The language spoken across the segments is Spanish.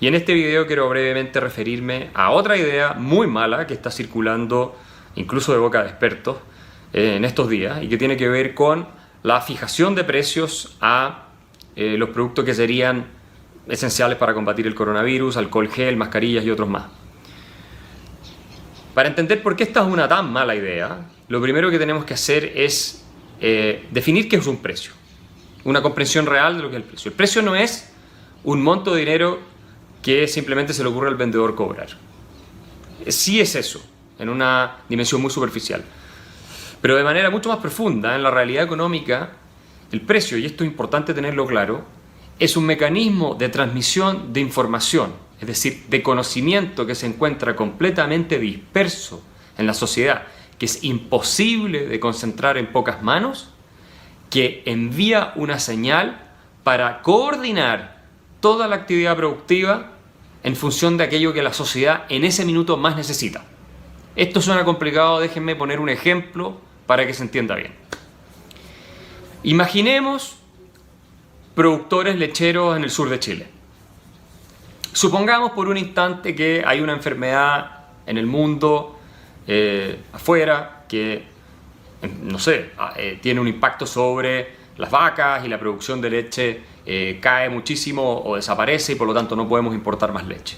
Y en este video quiero brevemente referirme a otra idea muy mala que está circulando incluso de boca de expertos en estos días y que tiene que ver con la fijación de precios a los productos que serían esenciales para combatir el coronavirus, alcohol gel, mascarillas y otros más. Para entender por qué esta es una tan mala idea, lo primero que tenemos que hacer es definir qué es un precio, una comprensión real de lo que es el precio. El precio no es un monto de dinero que simplemente se le ocurre al vendedor cobrar. Sí es eso, en una dimensión muy superficial. Pero de manera mucho más profunda, en la realidad económica, el precio, y esto es importante tenerlo claro, es un mecanismo de transmisión de información, es decir, de conocimiento que se encuentra completamente disperso en la sociedad, que es imposible de concentrar en pocas manos, que envía una señal para coordinar toda la actividad productiva en función de aquello que la sociedad en ese minuto más necesita. Esto suena complicado, déjenme poner un ejemplo para que se entienda bien. Imaginemos productores lecheros en el sur de Chile. Supongamos por un instante que hay una enfermedad en el mundo, afuera, que, no sé, tiene un impacto sobre las vacas y la producción de leche cae muchísimo o desaparece y por lo tanto no podemos importar más leche.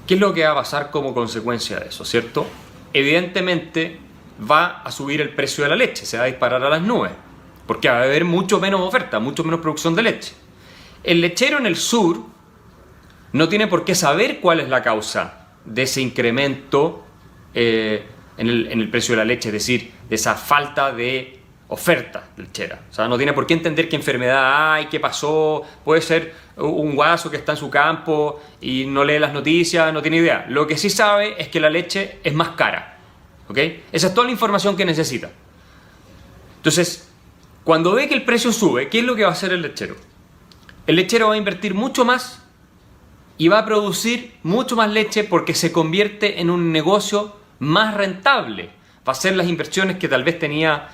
¿Qué es lo que va a pasar como consecuencia de eso, cierto? Evidentemente va a subir el precio de la leche, se va a disparar a las nubes, porque va a haber mucho menos oferta, mucho menos producción de leche. El lechero en el sur no tiene por qué saber cuál es la causa de ese incremento en el precio de la leche, es decir, de esa falta de oferta lechera. O sea, no tiene por qué entender qué enfermedad hay, qué pasó, puede ser un guaso que está en su campo y no lee las noticias, no tiene idea. Lo que sí sabe es que la leche es más cara, ¿ok? Esa es toda la información que necesita. Entonces, cuando ve que el precio sube, ¿qué es lo que va a hacer el lechero? El lechero va a invertir mucho más y va a producir mucho más leche porque se convierte en un negocio más rentable. Va a hacer las inversiones que tal vez tenía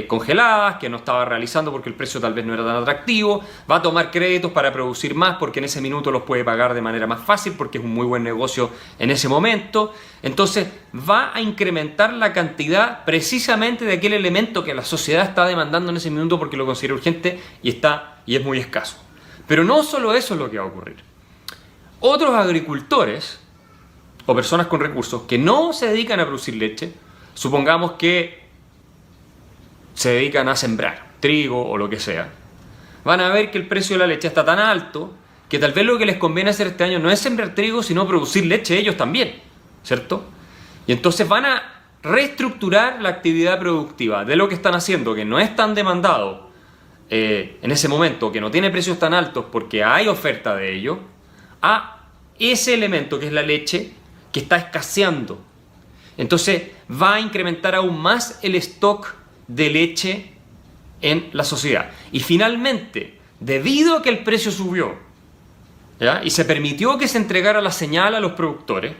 congeladas, que no estaba realizando porque el precio tal vez no era tan atractivo, va a tomar créditos para producir más porque en ese minuto los puede pagar de manera más fácil porque es un muy buen negocio en ese momento. Entonces va a incrementar la cantidad precisamente de aquel elemento que la sociedad está demandando en ese minuto porque lo considera urgente y es muy escaso. Pero no solo eso es lo que va a ocurrir. Otros agricultores o personas con recursos que no se dedican a producir leche, supongamos que se dedican a sembrar trigo o lo que sea, van a ver que el precio de la leche está tan alto que tal vez lo que les conviene hacer este año no es sembrar trigo, sino producir leche ellos también, ¿cierto? Y entonces van a reestructurar la actividad productiva de lo que están haciendo, que no es tan demandado en ese momento, que no tiene precios tan altos porque hay oferta de ello, a ese elemento que es la leche que está escaseando. Entonces va a incrementar aún más el stock de leche en la sociedad. Y finalmente, debido a que el precio subió, ¿ya?, y se permitió que se entregara la señal a los productores,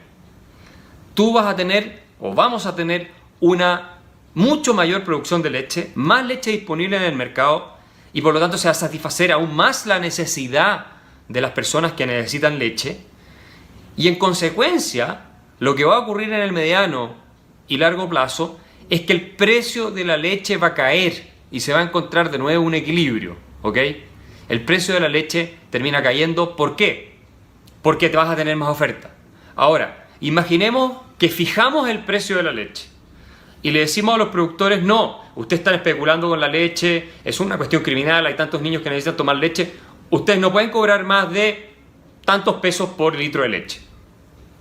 tú vas a tener, o vamos a tener, una mucho mayor producción de leche, más leche disponible en el mercado, y por lo tanto se va a satisfacer aún más la necesidad de las personas que necesitan leche, y en consecuencia, lo que va a ocurrir en el mediano y largo plazo es que el precio de la leche va a caer y se va a encontrar de nuevo un equilibrio, ¿ok? El precio de la leche termina cayendo, ¿por qué? Porque te vas a tener más oferta. Ahora, imaginemos que fijamos el precio de la leche y le decimos a los productores, no, ustedes están especulando con la leche, es una cuestión criminal, hay tantos niños que necesitan tomar leche, ustedes no pueden cobrar más de tantos pesos por litro de leche.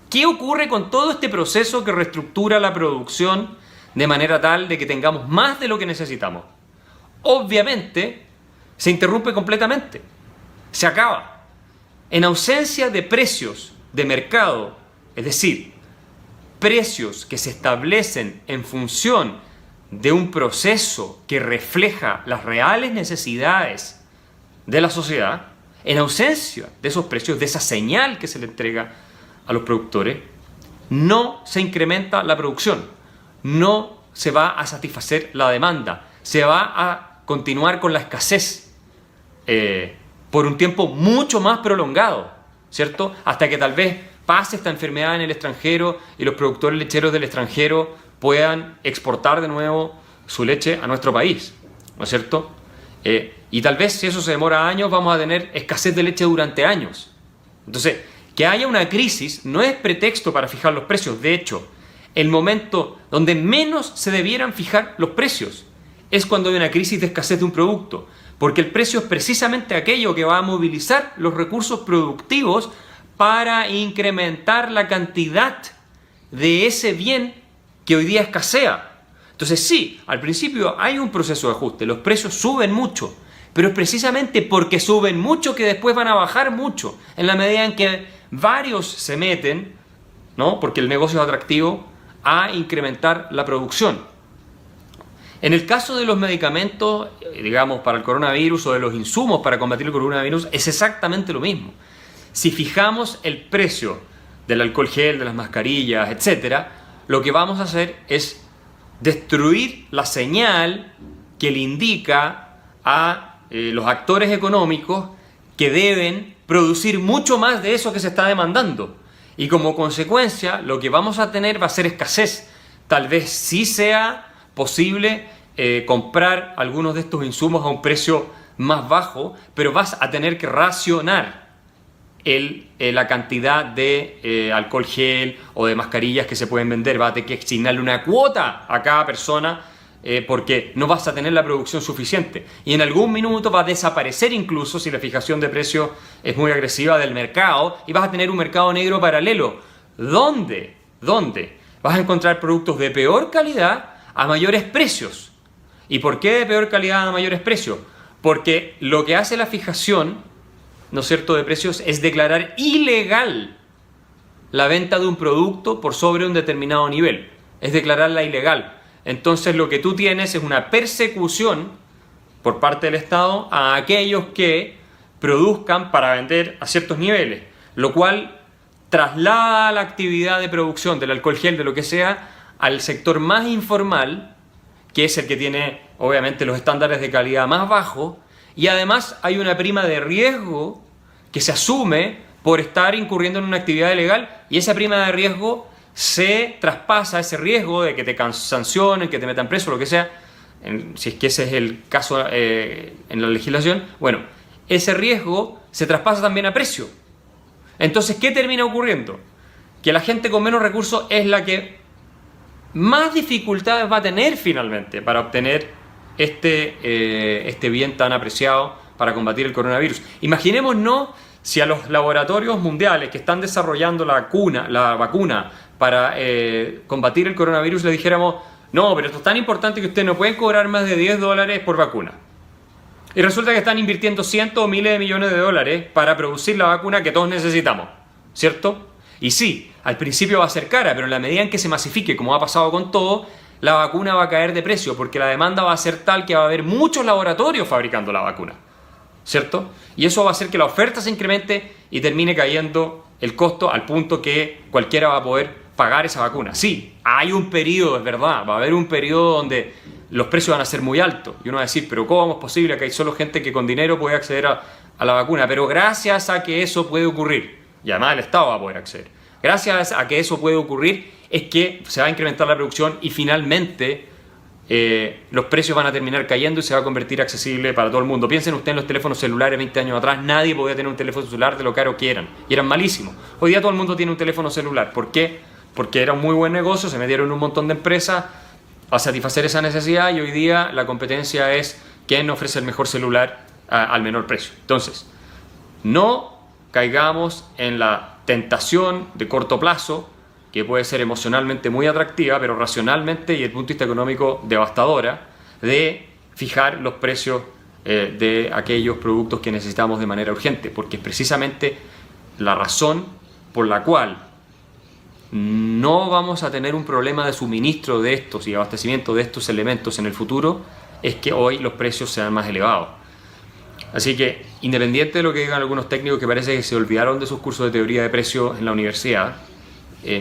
¿Qué ocurre con todo este proceso que reestructura la producción de manera tal de que tengamos más de lo que necesitamos? Obviamente, se interrumpe completamente. Se acaba. En ausencia de precios de mercado, es decir, precios que se establecen en función de un proceso que refleja las reales necesidades de la sociedad, en ausencia de esos precios, de esa señal que se le entrega a los productores, no se incrementa la producción, no se va a satisfacer la demanda, se va a continuar con la escasez por un tiempo mucho más prolongado. ¿cierto? Hasta que tal vez pase esta enfermedad en el extranjero y los productores lecheros del extranjero puedan exportar de nuevo su leche a nuestro país, ¿no es cierto? Y tal vez si eso se demora años vamos a tener escasez de leche durante años. Entonces, que haya una crisis no es pretexto para fijar los precios. De hecho, el momento donde menos se debieran fijar los precios es cuando hay una crisis de escasez de un producto, porque el precio es precisamente aquello que va a movilizar los recursos productivos para incrementar la cantidad de ese bien que hoy día escasea. Entonces sí, al principio hay un proceso de ajuste, los precios suben mucho, pero es precisamente porque suben mucho que después van a bajar mucho, en la medida en que varios se meten, ¿no? Porque el negocio es atractivo, a incrementar la producción. En el caso de los medicamentos, digamos, para el coronavirus o de los insumos para combatir el coronavirus, es exactamente lo mismo. Si fijamos el precio del alcohol gel, de las mascarillas, etc., lo que vamos a hacer es destruir la señal que le indica a los actores económicos que deben producir mucho más de eso que se está demandando. Y como consecuencia, lo que vamos a tener va a ser escasez. Tal vez sí sea posible comprar algunos de estos insumos a un precio más bajo, pero vas a tener que racionar la cantidad de alcohol gel o de mascarillas que se pueden vender. Vas a tener que asignarle una cuota a cada persona porque no vas a tener la producción suficiente. Y en algún minuto va a desaparecer incluso si la fijación de precios es muy agresiva del mercado y vas a tener un mercado negro paralelo. ¿Dónde? Vas a encontrar productos de peor calidad a mayores precios. ¿Y por qué de peor calidad a mayores precios? Porque lo que hace la fijación, ¿no es cierto?, de precios es declarar ilegal la venta de un producto por sobre un determinado nivel. Es declararla ilegal. Entonces lo que tú tienes es una persecución por parte del Estado a aquellos que produzcan para vender a ciertos niveles, lo cual traslada la actividad de producción del alcohol gel, de lo que sea, al sector más informal, que es el que tiene obviamente los estándares de calidad más bajos, y además hay una prima de riesgo que se asume por estar incurriendo en una actividad ilegal, y esa prima de riesgo se traspasa, ese riesgo de que te sancionen, que te metan preso, lo que sea, si es que ese es el caso en la legislación, bueno, ese riesgo se traspasa también a precio. Entonces, ¿qué termina ocurriendo? Que la gente con menos recursos es la que más dificultades va a tener finalmente para obtener este bien tan apreciado para combatir el coronavirus. Imaginémonos si a los laboratorios mundiales que están desarrollando la vacuna para combatir el coronavirus le dijéramos: no, pero esto es tan importante que ustedes no pueden cobrar más de $10 por vacuna. Y resulta que están invirtiendo cientos o miles de millones de dólares para producir la vacuna que todos necesitamos, ¿cierto? Y sí, al principio va a ser cara, pero en la medida en que se masifique, como ha pasado con todo, la vacuna va a caer de precio, porque la demanda va a ser tal que va a haber muchos laboratorios fabricando la vacuna, ¿cierto? Y eso va a hacer que la oferta se incremente y termine cayendo el costo al punto que cualquiera va a poder pagar esa vacuna. Sí, hay un periodo, es verdad, va a haber un periodo donde los precios van a ser muy altos. Y uno va a decir: pero ¿cómo es posible que hay solo gente que con dinero puede acceder a la vacuna? Pero gracias a que eso puede ocurrir, y además el Estado va a poder acceder, gracias a que eso puede ocurrir es que se va a incrementar la producción y finalmente los precios van a terminar cayendo y se va a convertir accesible para todo el mundo. Piensen ustedes en los teléfonos celulares 20 años atrás. Nadie podía tener un teléfono celular de lo caro que eran, y eran malísimos. Hoy día todo el mundo tiene un teléfono celular. ¿Por qué? Porque era un muy buen negocio, se metieron un montón de empresas a satisfacer esa necesidad, y hoy día la competencia es quién ofrece el mejor celular al menor precio. Entonces, no caigamos en la tentación de corto plazo, que puede ser emocionalmente muy atractiva, pero racionalmente y desde el punto de vista económico devastadora, de fijar los precios de aquellos productos que necesitamos de manera urgente, porque es precisamente la razón por la cual no vamos a tener un problema de suministro de estos y abastecimiento de estos elementos en el futuro, es que hoy los precios sean más elevados. Así que, independiente de lo que digan algunos técnicos que parece que se olvidaron de sus cursos de teoría de precios en la universidad,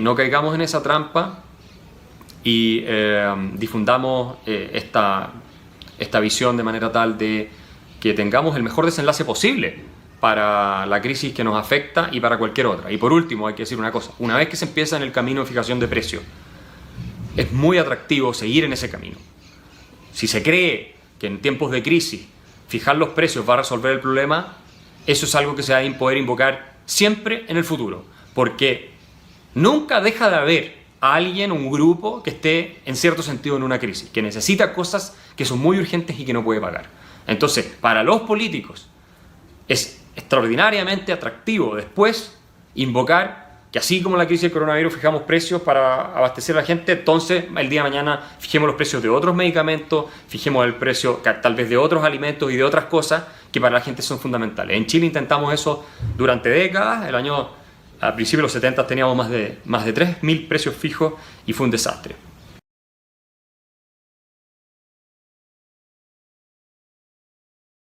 no caigamos en esa trampa y difundamos esta visión de manera tal de que tengamos el mejor desenlace posible para la crisis que nos afecta y para cualquier otra. Y por último, hay que decir una cosa. Una vez que se empieza en el camino de fijación de precios, es muy atractivo seguir en ese camino. Si se cree que en tiempos de crisis fijar los precios va a resolver el problema, eso es algo que se va a poder invocar siempre en el futuro. Porque nunca deja de haber a alguien, un grupo, que esté en cierto sentido en una crisis, que necesita cosas que son muy urgentes y que no puede pagar. Entonces, para los políticos, es extraordinariamente atractivo después invocar que así como en la crisis del coronavirus fijamos precios para abastecer a la gente, entonces el día de mañana fijemos los precios de otros medicamentos, fijemos el precio tal vez de otros alimentos y de otras cosas que para la gente son fundamentales. En Chile intentamos eso durante décadas. A principios de los 70 teníamos más de 3.000 precios fijos y fue un desastre.